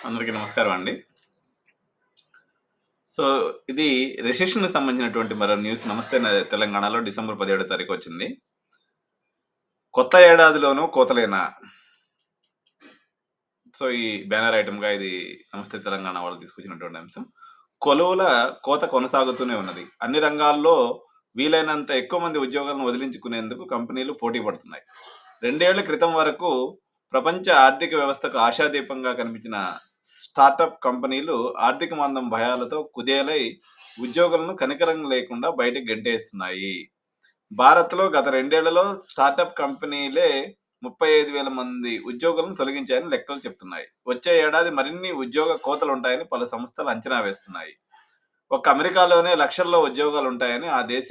అందరికీ నమస్కారం అండి. సో, ఇది రెసెషన్‌కి సంబంధించినటువంటి మరో న్యూస్. నమస్తే తెలంగాణలో డిసెంబర్ 17 తారీఖు వచ్చింది. కొత్త ఏడాదిలోనూ కోతలేనా? సో, ఈ బ్యానర్ ఐటెమ్‌గా ఇది నమస్తే తెలంగాణ వాళ్ళు తీసుకొచ్చినటువంటి అంశం. కొలువుల కోత కొనసాగుతూనే ఉన్నది. అన్ని రంగాల్లో వీలైనంత ఎక్కువ మంది ఉద్యోగాలను వదిలించుకునేందుకు కంపెనీలు పోటీ పడుతున్నాయి. 2 ఏళ్ల క్రితం వరకు ప్రపంచ ఆర్థిక వ్యవస్థకు ఆశాదీపంగా కనిపించిన స్టార్టప్ కంపెనీలు ఆర్థిక మందం భయాలతో కుదేలై ఉద్యోగులను కనికరం లేకుండా బయటకు గెంటేస్తున్నాయి. భారత్‌లో గత 2 ఏళ్లలో స్టార్టప్ కంపెనీలే 35,000 మంది ఉద్యోగులను తొలగించాయని లెక్కలు చెప్తున్నాయి. వచ్చే ఏడాది మరిన్ని ఉద్యోగ కోతలుంటాయని పలు సంస్థలు అంచనా వేస్తున్నాయి. ఒక్క అమెరికాలోనే లక్షల్లో ఉద్యోగాలుంటాయని ఆ దేశ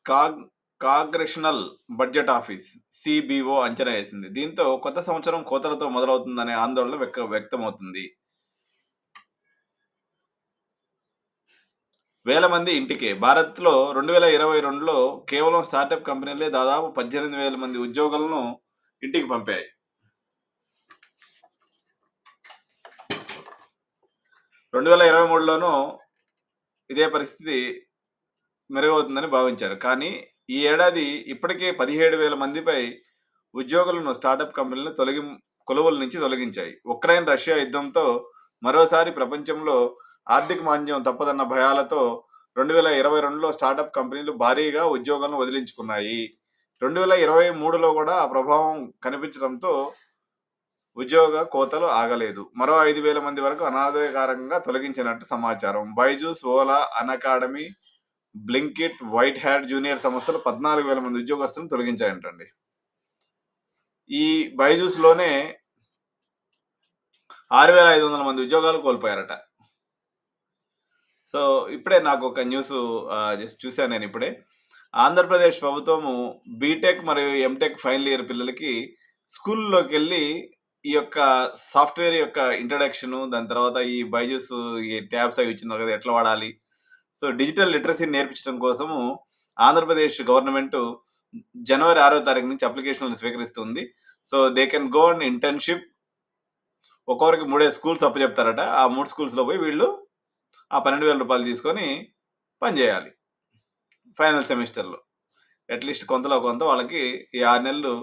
కాగ్ కాంగ్రెషనల్ బడ్జెట్ ఆఫీస్ (సీబీఓ) అంచనా వేసింది. దీంతో కొత్త సంవత్సరం కోతలతో మొదలవుతుందనే ఆందోళన వ్యక్తమవుతుంది. వేల మంది ఇంటికే. భారత్‌లో 2022లో కేవలం స్టార్టప్ కంపెనీలే దాదాపు 18,000 మంది ఉద్యోగులను ఇంటికి పంపాయి. 2023లోనూ ఇదే పరిస్థితి మెరుగవుతుందని భావించారు. కానీ ఈ ఏడాది ఇప్పటికే 17,000 మందిపై ఉద్యోగులను స్టార్టప్ కంపెనీలు కొలువుల నుంచి తొలగించాయి. ఉక్రెయిన్ రష్యా యుద్ధంతో మరోసారి ప్రపంచంలో ఆర్థిక మాంద్యం తప్పదన్న భయాలతో 2022లో స్టార్టప్ కంపెనీలు భారీగా ఉద్యోగాలను వదిలించుకున్నాయి. 2023లో కూడా ఆ ప్రభావం కనిపించడంతో ఉద్యోగ కోతలు ఆగలేదు. మరో 5,000 మంది వరకు అనధికారికంగా తొలగించినట్టు సమాచారం. Byju's, Ola, Unacademy, Blinkit, white hat junior సంస్థలు 14,000 మంది ఉద్యోగస్తులను తొలగించాయంటండి. ఈ బైజూస్‌లోనే 6,500 మంది ఉద్యోగాలు కోల్పోయారట. సో, ఇప్పుడే నాకొక న్యూసు జస్ట్ చూసాను నేనిప్పుడే. ఆంధ్రప్రదేశ్ ప్రభుత్వము బీటెక్ మరియు ఎంటెక్ ఫైనల్ ఇయర్ పిల్లలకి స్కూల్లోకెళ్ళి ఈ యొక్క సాఫ్ట్‌వేర్ యొక్క ఇంట్రడక్షను, దాని తర్వాత ఈ బైజూస్ ఈ ట్యాబ్స్ అవి ఇచ్చిన్నారు కదా! ఎట్లా వాడాలి? సో, డిజిటల్ లిటరసీని నేర్పించడం కోసము ఆంధ్రప్రదేశ్ గవర్నమెంటు జనవరి 6 తారీఖు నుంచి అప్లికేషన్‌లు స్వీకరిస్తుంది. So, they can go on internship. ఒక్కొక్కరికి 3 స్కూల్స్ అప్పచెప్తారట. ఆ 3 స్కూల్స్‌లో పోయి వీళ్ళు ఆ రూ. 12,000 తీసుకొని పని చేయాలి. ఫైనల్ సెమిస్టర్‌లో. అట్‌లీస్ట్ కొంతలో కొంత వాళ్ళకి ఈ 6 నెలలు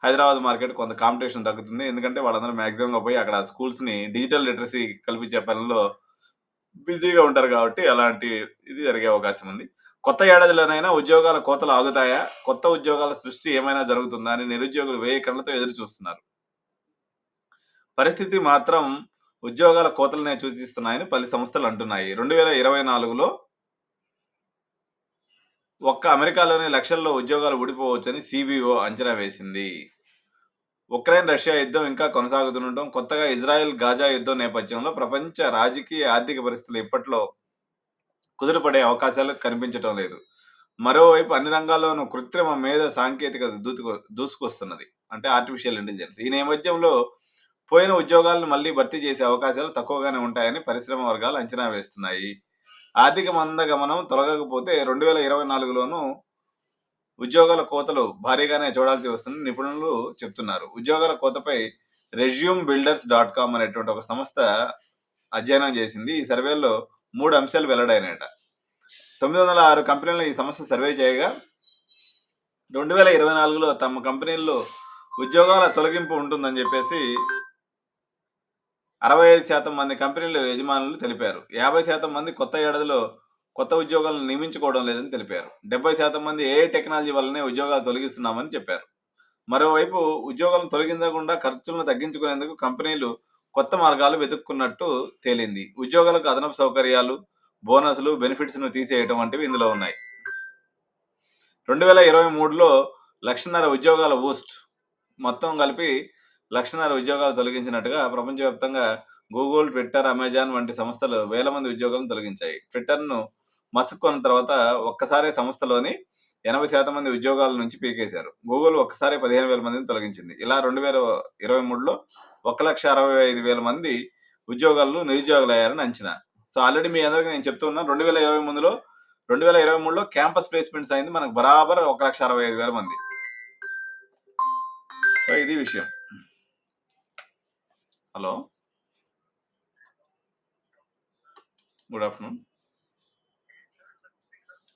హైదరాబాద్ మార్కెట్ కొంత కాంపిటీషన్ తగ్గుతుంది. ఎందుకంటే వాళ్ళందరూ మాక్సిమమ్‌గా పోయి అక్కడ స్కూల్స్‌ని డిజిటల్ లిటరసీ కల్పించే పనిలో బిజీగా ఉంటారు కాబట్టి అలాంటి ఇది జరిగే అవకాశం ఉంది. కొత్త ఏడాదిలోనైనా ఉద్యోగాల కోతలు ఆగుతాయా? కొత్త ఉద్యోగాల సృష్టి ఏమైనా జరుగుతుందా? అని నిరుద్యోగులు వేయి కళ్ళతో ఎదురు చూస్తున్నారు. పరిస్థితి మాత్రం ఉద్యోగాల కోతలనే సూచిస్తున్నాయని పలు సంస్థలు అంటున్నాయి. 2024లో ఒక్క అమెరికాలోనే లక్షల్లో ఉద్యోగాలు ఊడిపోవచ్చని సీబీఓ అంచనా వేసింది. ఉక్రెయిన్ రష్యా యుద్ధం ఇంకా కొనసాగుతుండటం, కొత్తగా ఇజ్రాయెల్ గాజా యుద్ధం నేపథ్యంలో ప్రపంచ రాజకీయ, ఆర్థిక పరిస్థితులు ఇప్పట్లో కుదుటపడే అవకాశాలు కనిపించటం లేదు. మరోవైపు అన్ని రంగాల్లోనూ కృత్రిమ మేధ సాంకేతికత దూసుకొస్తున్నది. అంటే ఆర్టిఫిషియల్ ఇంటెలిజెన్స్. ఈ నేపథ్యంలో పోయిన ఉద్యోగాలను మళ్ళీ భర్తీ చేసే అవకాశాలు తక్కువగానే ఉంటాయని పరిశ్రమ వర్గాలు అంచనా వేస్తున్నాయి. ఆర్థిక మందగమనం తొలగకపోతే 2024లోనూ ఉద్యోగాల కోతలు భారీగానే చూడాల్సి వస్తుందని నిపుణులు చెప్తున్నారు. ఉద్యోగాల కోతపై resumebuilders.com అనేటువంటి ఒక సంస్థ అధ్యయనం చేసింది. ఈ సర్వేలో 3 అంశాలు వెల్లడైనాయట. 906 కంపెనీలను ఈ సంస్థ సర్వే చేయగా 2024లో తమ కంపెనీల్లో ఉద్యోగాల తొలగింపు ఉంటుందని చెప్పేసి 65% మంది కంపెనీల యజమానులు తెలిపారు. 50% మంది కొత్త ఏడాదిలో కొత్త ఉద్యోగాలను నియమించుకోవడం లేదని తెలిపారు. 70% మంది ఏఐ టెక్నాలజీ వల్లనే ఉద్యోగాలు తొలగిస్తున్నామని చెప్పారు. మరోవైపు ఉద్యోగాలను తొలగించకుండా ఖర్చులను తగ్గించుకునేందుకు కంపెనీలు కొత్త మార్గాలు వెతుక్కున్నట్టు తేలింది. ఉద్యోగులకు అదనపు సౌకర్యాలు, బోనస్లు, బెనిఫిట్స్‌ను తీసేయటం వంటివి ఇందులో ఉన్నాయి. 2023లో 1,50,000 ఉద్యోగాల ఊస్ట్ మొత్తం కలిపి 1,50,000 ఉద్యోగాలు తొలగించినట్టుగా ప్రపంచవ్యాప్తంగా గూగుల్, ట్విట్టర్, అమెజాన్ వంటి సంస్థలు వేల మంది ఉద్యోగాలను తొలగించాయి. ట్విట్టర్‌ను మస్క్ కొన్న తర్వాత ఒక్కసారే సంస్థలోని 80% మంది ఉద్యోగాల నుంచి పీకేశారు. గూగుల్ ఒక్కసారే 15,000 మందిని తొలగించింది. ఇలా 2023లో 1,65,000 మంది ఉద్యోగాలు నిరుద్యోగులయ్యారని అంచనా. సో, ఆల్రెడీ మీ అందరికీ నేను చెప్తూ ఉన్నాను. 2023లో క్యాంపస్ ప్లేస్‌మెంట్స్ అయింది మనకు బరాబర్ 1,65,000 మంది. సో, ఇది విషయం. హలో. Good afternoon.